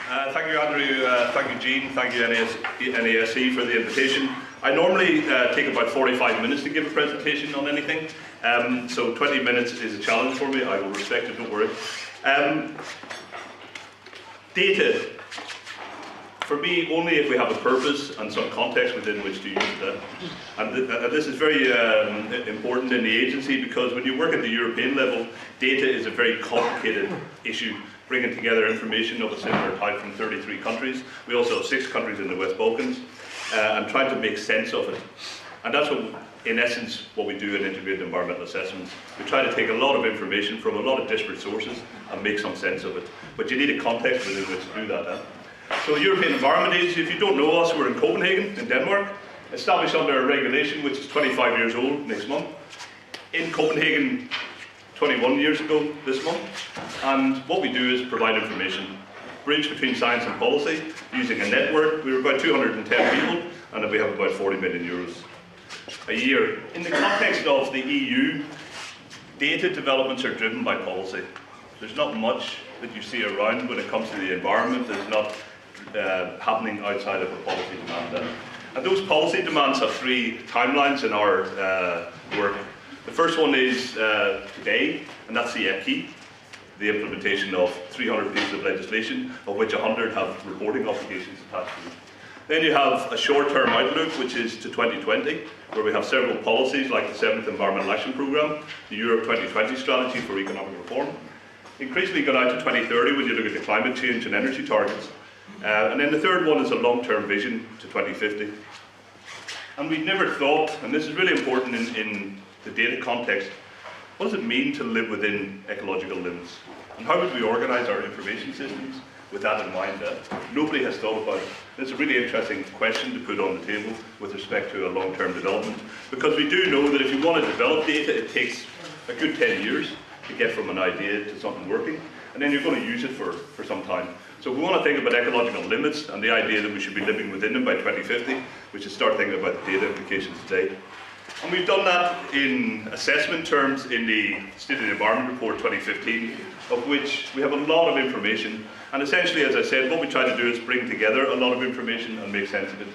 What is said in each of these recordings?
Thank you, Andrew. Thank you, Jean. Thank you, NASE, for the invitation. I normally take about 45 minutes to give a presentation on anything, so 20 minutes is a challenge for me. I will respect it, don't worry. Data, for me, only if we have a purpose and some context within which to use that. And this is very important in the agency, because when you work at the European level, data is a very complicated issue, bringing together information of a similar type from 33 countries. We also have 6 countries in the West Balkans, and trying to make sense of it. And that's what, in essence, what we do in integrated environmental assessments. We try to take a lot of information from a lot of disparate sources and make some sense of it. But you need a context within which to do that. So the European Environment Agency, if you don't know us, we're in Copenhagen, in Denmark, established under a regulation which is 25 years old next month. In Copenhagen, 21 years ago this month. And what we do is provide information, bridge between science and policy, using a network. We're about 210 people, and we have about 40 million euros a year. In the context of the EU, data developments are driven by policy. There's not much that you see around when it comes to the environment that is not happening outside of a policy demand. And those policy demands have 3 timelines in our work. The first one is today, and that's the Quay, the implementation of 300 pieces of legislation, of which 100 have reporting obligations attached to them. Then you have a short-term outlook, which is to 2020, where we have several policies like the 7th Environmental Action Programme, the Europe 2020 Strategy for Economic Reform. Increasingly gone out to 2030 when you look at the climate change and energy targets. And then the third one is a long-term vision to 2050. And we've never thought, and this is really important in the data context, what does it mean to live within ecological limits? And how would we organise our information systems with that in mind? Nobody has thought about it. It's a really interesting question to put on the table with respect to a long-term development, because we do know that if you want to develop data, it takes a good 10 years to get from an idea to something working, and then you're going to use it for some time. So we want to think about ecological limits and the idea that we should be living within them by 2050, we should start thinking about the data implications today. And we've done that in assessment terms in the State of the Environment Report 2015, of which we have a lot of information. And essentially, as I said, what we try to do is bring together a lot of information and make sense of it.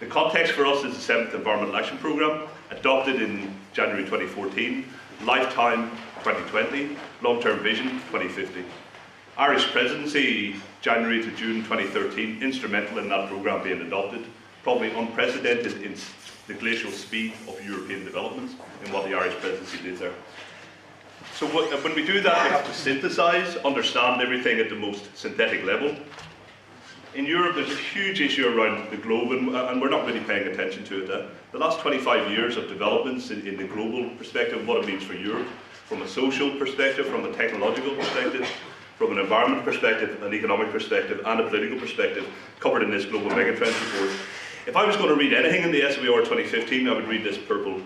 The context for us is the 7th Environmental Action Programme, adopted in January 2014, lifetime 2020, long-term vision 2050. Irish presidency, January to June 2013, instrumental in that programme being adopted, probably unprecedented in the glacial speed of European developments in what the Irish presidency did there. So when we do that, we have to synthesise, understand everything at the most synthetic level. In Europe, there's a huge issue around the globe, and we're not really paying attention to it. The last 25 years of developments in the global perspective, what it means for Europe, from a social perspective, from a technological perspective, from an environment perspective, an economic perspective, and a political perspective, covered in this Global Megatrends report. If I was going to read anything in the SWR 2015, I would read this purple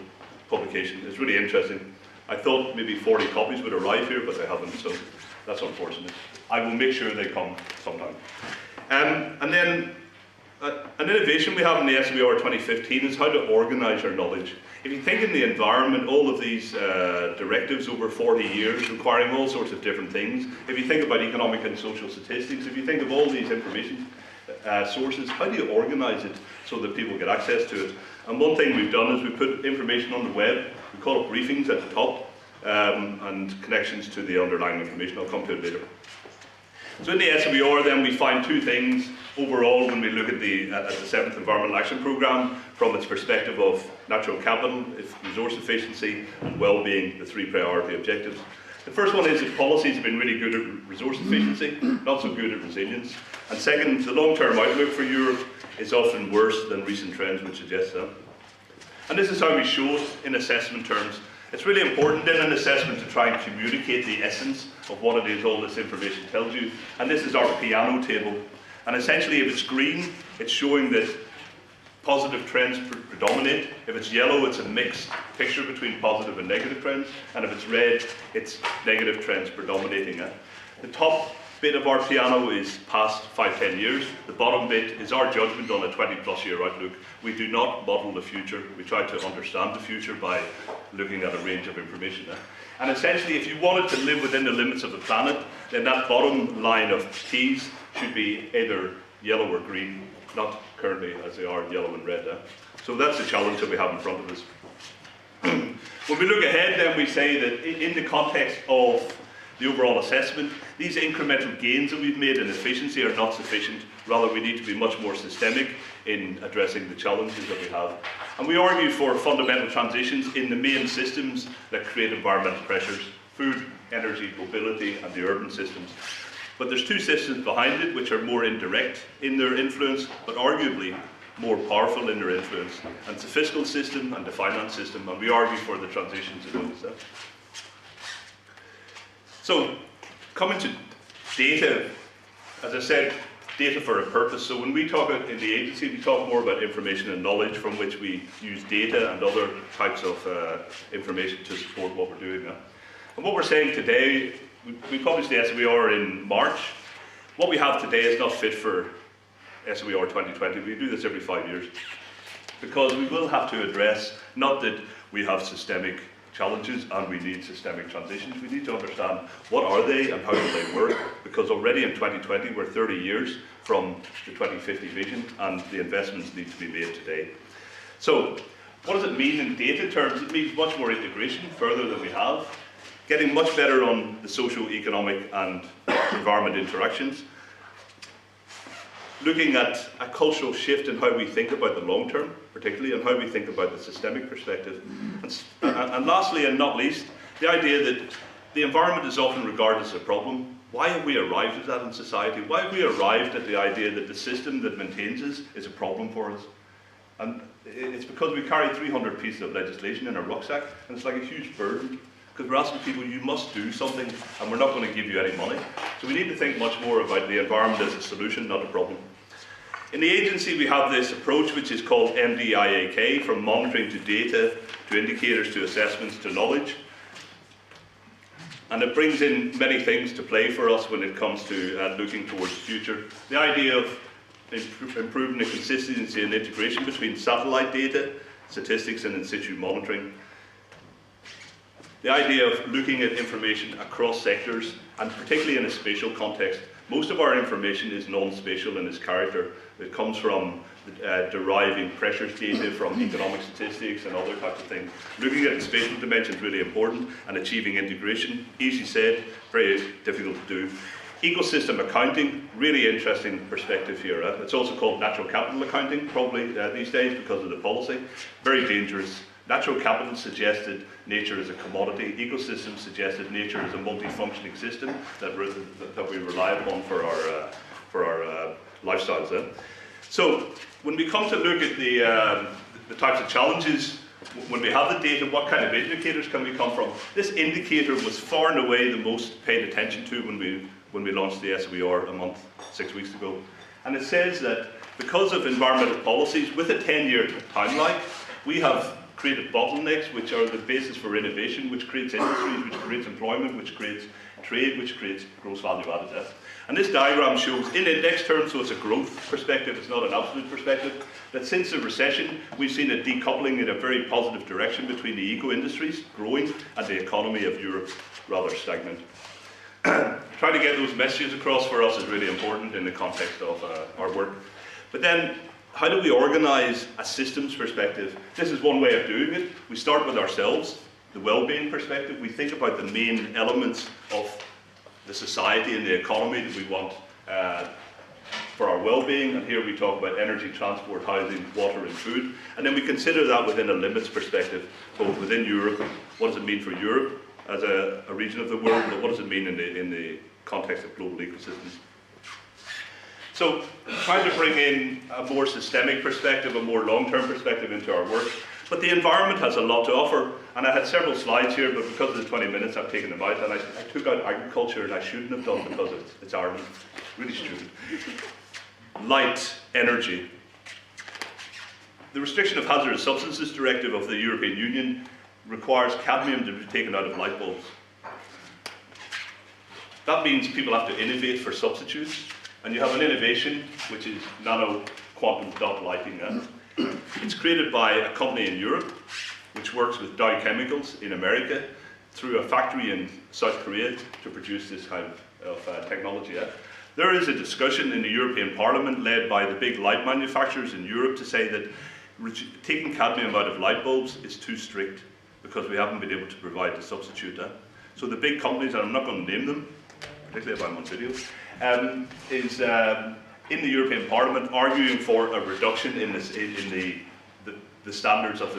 publication. It's really interesting. I thought maybe 40 copies would arrive here, but they haven't, so that's unfortunate. I will make sure they come sometime. And then an innovation we have in the SWR 2015 is how to organise our knowledge. If you think in the environment, all of these directives over 40 years requiring all sorts of different things, if you think about economic and social statistics, if you think of all these information sources, how do you organise it so that people get access to it? And one thing we've done is we put information on the web, we call it briefings at the top, and connections to the underlying information. I'll come to it later. So in the SWR then we find 2 things overall when we look at the 7th Environmental Action Programme from its perspective of natural capital, resource efficiency and well-being, the 3 priority objectives. The first one is that policies have been really good at resource efficiency, not so good at resilience. And second, the long-term outlook for Europe is often worse than recent trends would suggest that. And this is how we show it in assessment terms. It's really important in an assessment to try and communicate the essence of what it is all this information tells you. And this is our piano table. And essentially, if it's green, it's showing that positive trends predominate. If it's yellow, it's a mixed picture between positive and negative trends. And if it's red, it's negative trends predominating. The top bit of our piano is past 5-10 years. The bottom bit is our judgment on a 20+ year outlook. We do not model the future. We try to understand the future by looking at a range of information. And essentially, if you wanted to live within the limits of the planet, then that bottom line of keys should be either yellow or green, not currently as they are yellow and red. So that's the challenge that we have in front of us. When we look ahead, then we say that in the context of the overall assessment, these incremental gains that we've made in efficiency are not sufficient. Rather, we need to be much more systemic in addressing the challenges that we have. And we argue for fundamental transitions in the main systems that create environmental pressures: food, energy, mobility, and the urban systems. But there's two systems behind it which are more indirect in their influence, but arguably more powerful in their influence. And it's the fiscal system and the finance system, and we argue for the transitions in those. So, coming to data, as I said, data for a purpose. So when we talk in the agency, we talk more about information and knowledge from which we use data and other types of information to support what we're doing now. And what we're saying today, we published the SWR in March. What we have today is not fit for SWR 2020. We do this every 5 years because we will have to address, not that we have systemic challenges and we need systemic transitions. We need to understand what are they and how do they work, because already in 2020 we're 30 years from the 2050 vision and the investments need to be made today. So what does it mean in data terms? It means much more integration further than we have, getting much better on the socio-economic and environment interactions, looking at a cultural shift in how we think about the long term, particularly, and how we think about the systemic perspective. And lastly, and not least, the idea that the environment is often regarded as a problem. Why have we arrived at that in society? Why have we arrived at the idea that the system that maintains us is a problem for us? And it's because we carry 300 pieces of legislation in our rucksack, and it's like a huge burden. Because we're asking people, you must do something, and we're not going to give you any money. So we need to think much more about the environment as a solution, not a problem. In the agency, we have this approach which is called MDIAK, from monitoring to data, to indicators, to assessments, to knowledge. And it brings in many things to play for us when it comes to looking towards the future. The idea of improving the consistency and integration between satellite data, statistics, and in situ monitoring. The idea of looking at information across sectors, and particularly in a spatial context. Most of our information is non-spatial in its character. It comes from deriving pressures data from economic statistics and other types of things. Looking at the spatial dimension is really important, and achieving integration, easy said, very difficult to do. Ecosystem accounting, really interesting perspective here. It's also called natural capital accounting, probably these days because of the policy. Very dangerous. Natural capital suggested nature is a commodity. Ecosystems suggested nature is a multi-functioning system that we rely upon for our lifestyles. So when we come to look at the types of challenges, when we have the data, what kind of indicators can we come from? This indicator was far and away the most paid attention to when we launched the SWR 6 weeks ago. And it says that because of environmental policies, with a 10-year timeline, we have created bottlenecks which are the basis for innovation, which creates industries, which creates employment, which creates trade, which creates gross value added. And this diagram shows, in index terms, so it's a growth perspective, it's not an absolute perspective, that since the recession, we've seen a decoupling in a very positive direction between the eco-industries growing and the economy of Europe rather stagnant. Trying to get those messages across for us is really important in the context of our work. But then, how do we organise a systems perspective? This is one way of doing it. We start with ourselves, the well-being perspective. We think about the main elements of the society and the economy that we want for our well-being. And here we talk about energy, transport, housing, water and food. And then we consider that within a limits perspective, both within Europe. What does it mean for Europe as a region of the world? But what does it mean in the context of global ecosystems? So, trying to bring in a more systemic perspective, a more long-term perspective into our work. But the environment has a lot to offer, and I had several slides here, but because of the 20 minutes I've taken them out, and I took out agriculture, and I shouldn't have done because it's Ireland. Really stupid. Light, energy. The Restriction of Hazardous Substances Directive of the European Union requires cadmium to be taken out of light bulbs. That means people have to innovate for substitutes. And you have an innovation, which is nano quantum dot lighting. It's created by a company in Europe, which works with Dow Chemicals in America, through a factory in South Korea to produce this kind of technology. There is a discussion in the European Parliament led by the big light manufacturers in Europe to say that taking cadmium out of light bulbs is too strict because we haven't been able to provide the substitute. So the big companies, and I'm not going to name them, particularly if I'm on video, is in the European Parliament arguing for a reduction in the standards of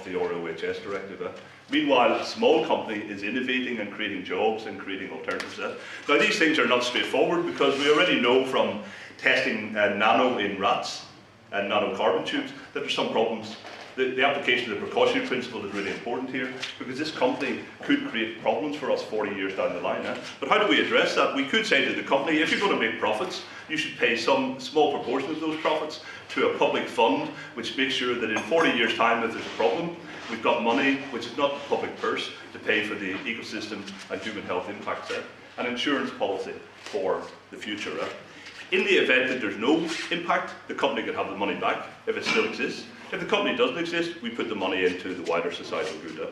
the ROHS directive. Meanwhile, a small company is innovating and creating jobs and creating alternatives. Now, these things are not straightforward because we already know from testing nano in rats and nanocarbon tubes that there's some problems. The application of the precautionary principle is really important here because this company could create problems for us 40 years down the line. But how do we address that? We could say to the company, if you're going to make profits, you should pay some small proportion of those profits to a public fund, which makes sure that in 40 years' time, if there's a problem, we've got money, which is not the public purse, to pay for the ecosystem and human health impacts, an insurance policy for the future. In the event that there's no impact, the company could have the money back if it still exists. If the company doesn't exist, we put the money into the wider societal good.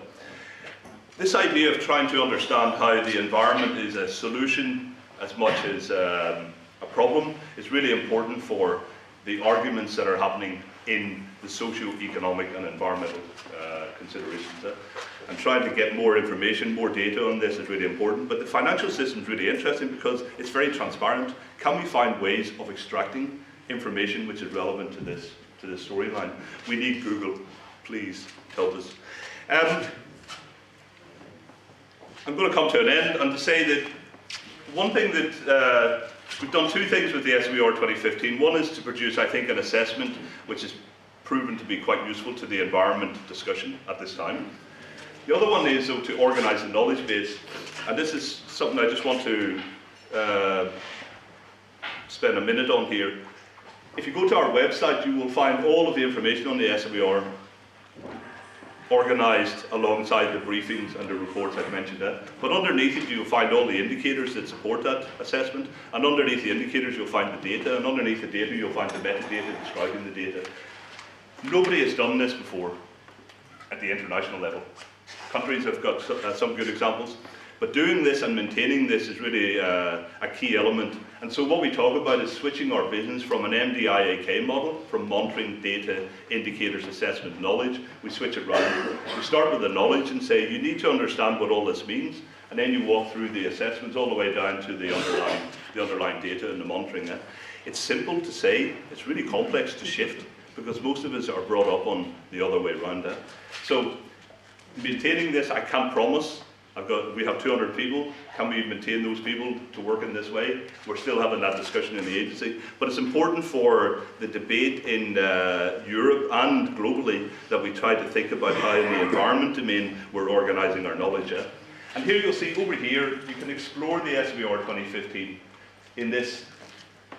This idea of trying to understand how the environment is a solution as much as a problem is really important for the arguments that are happening in the socio-economic and environmental considerations. And trying to get more information, more data on this is really important. But the financial system is really interesting because it's very transparent. Can we find ways of extracting information which is relevant to this storyline? We need Google. Please help us. I'm going to come to an end and to say that one thing that we've done two things with the SWR 2015. One is to produce, I think, an assessment which is proven to be quite useful to the environment discussion at this time. The other one is, though, to organise a knowledge base. And this is something I just want to spend a minute on here. If you go to our website, you will find all of the information on the SWR organised alongside the briefings and the reports I've mentioned. But underneath it, you'll find all the indicators that support that assessment. And underneath the indicators, you'll find the data. And underneath the data, you'll find the metadata describing the data. Nobody has done this before at the international level. Countries have got some good examples. But doing this and maintaining this is really a key element. And so what we talk about is switching our business from an MDIAK model, from monitoring, data, indicators, assessment, knowledge. We switch it around. We start with the knowledge and say, you need to understand what all this means. And then you walk through the assessments all the way down to the underlying data and the monitoring. It's simple to say, it's really complex to shift, because most of us are brought up on the other way around. So maintaining this, I can't promise. We have 200 people. Can we maintain those people to work in this way? We're still having that discussion in the agency. But it's important for the debate in Europe and globally that we try to think about how in the environment domain we're organising our knowledge. And here you'll see over here, you can explore the SWR 2015 in this.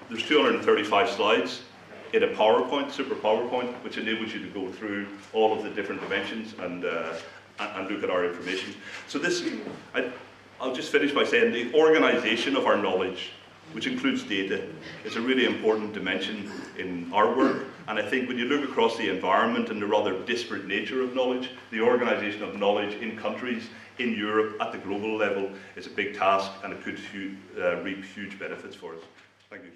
There's 235 slides in a PowerPoint, super PowerPoint, which enables you to go through all of the different dimensions and look at our information. So this, I'll just finish by saying the organisation of our knowledge, which includes data, is a really important dimension in our work. And I think when you look across the environment and the rather disparate nature of knowledge, the organisation of knowledge in countries, in Europe, at the global level, is a big task, and it could reap huge benefits for us. Thank you.